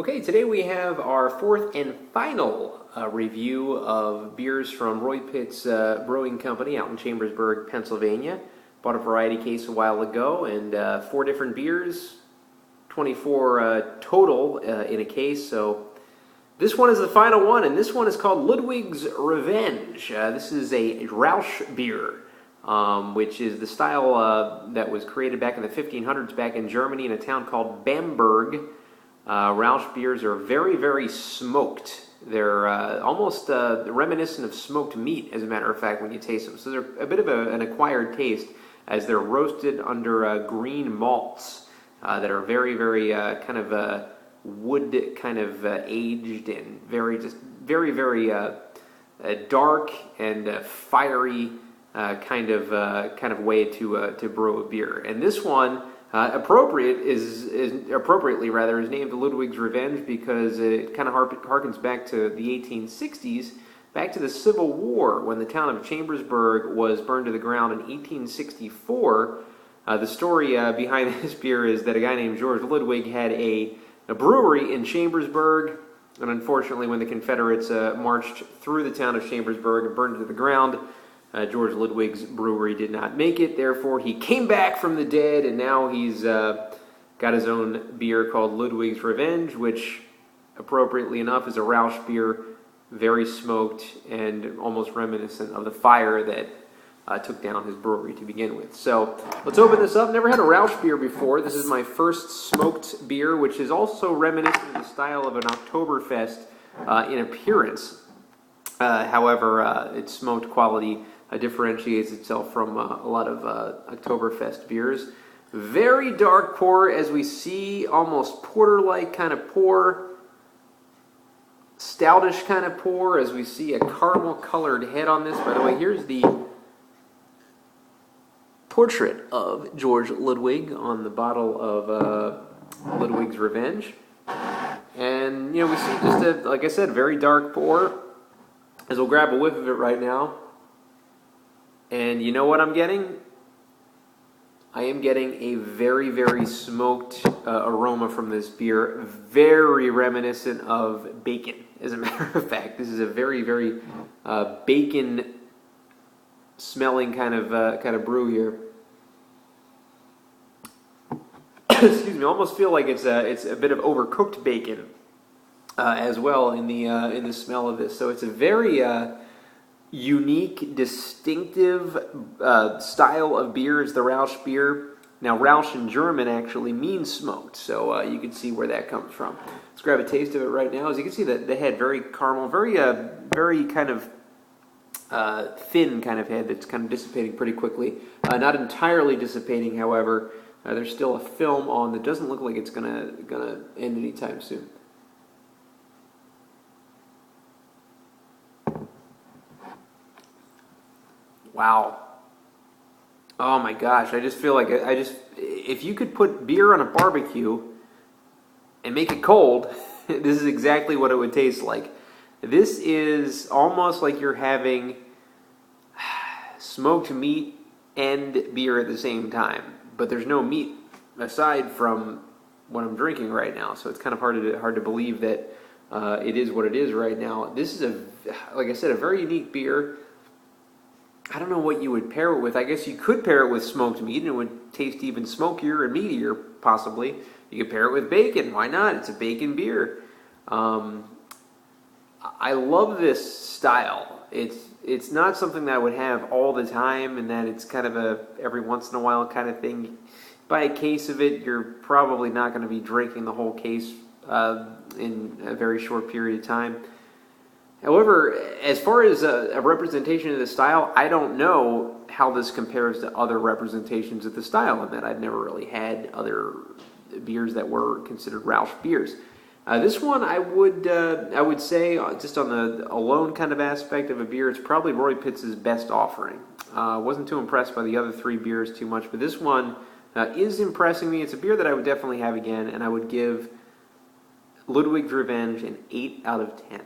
Okay, today we have our fourth and final review of beers from Roy Pitz Brewing Company out in Chambersburg, Pennsylvania. Bought a variety case a while ago, and 4 different beers, 24 total in a case. So this one is the final one, and this one is called Ludwig's Revenge. This is a Rauch beer, which is the style that was created back in the 1500s back in Germany in a town called Bamberg. Rauch beers are very, very smoked. They're almost reminiscent of smoked meat, as a matter of fact, when you taste them. So they're a bit of an acquired taste, as they're roasted under green malts that are very, very kind of wood kind of aged and very, very dark and fiery kind of way to brew a beer. And this one, appropriately is named Ludwig's Revenge because it kind of harkens back to the 1860s, back to the Civil War, when the town of Chambersburg was burned to the ground in 1864. The story behind this beer is that a guy named George Ludwig had a brewery in Chambersburg, and unfortunately when the Confederates marched through the town of Chambersburg and burned it to the ground, George Ludwig's brewery did not make it. Therefore, he came back from the dead, and now he's got his own beer called Ludwig's Revenge, which, appropriately enough, is a Rauch beer, very smoked and almost reminiscent of the fire that took down his brewery to begin with. So let's open this up. Never had a Rauch beer before. This is my first smoked beer, which is also reminiscent of the style of an Oktoberfest in appearance. However, its smoked quality differentiates itself from a lot of Oktoberfest beers. Very dark pour, as we see, almost porter-like kind of pour, stoutish kind of pour, as we see a caramel-colored head on this. By the way, here's the portrait of George Ludwig on the bottle of Ludwig's Revenge. And, you know, we see just like I said, very dark pour, as we'll grab a whiff of it right now. And you know what I'm getting? I am getting a very, very smoked aroma from this beer, very reminiscent of bacon. As a matter of fact, this is a very, very bacon-smelling kind of brew here. Excuse me. I almost feel like it's a bit of overcooked bacon as well in the smell of this. So it's a very unique, distinctive style of beer is the Rauch beer. Now, Rauch in German actually means smoked, so you can see where that comes from. Let's grab a taste of it right now. As you can see, the head, very caramel, very kind of thin kind of head that's kind of dissipating pretty quickly. Not entirely dissipating, however. There's still a film on that doesn't look like it's gonna end anytime soon. Wow. Oh my gosh, I just feel like if you could put beer on a barbecue and make it cold, this is exactly what it would taste like. This is almost like you're having smoked meat and beer at the same time, but there's no meat aside from what I'm drinking right now, so it's kind of hard to believe that it is what it is right now. This is, like I said, a very unique beer. I don't know what you would pair it with. I guess you could pair it with smoked meat, and it would taste even smokier and meatier, possibly. You could pair it with bacon. Why not? It's a bacon beer. I love this style. It's not something that I would have all the time, and that it's kind of a every once in a while kind of thing. Buy a case of it, you're probably not going to be drinking the whole case in a very short period of time. However, as far as a representation of the style, I don't know how this compares to other representations of the style, in that I've never really had other beers that were considered Rauch beers. This one, I would say, just on the alone kind of aspect of a beer, it's probably Roy Pitz's best offering. Wasn't too impressed by the other 3 beers too much, but this one is impressing me. It's a beer that I would definitely have again, and I would give Ludwig's Revenge an 8 out of 10.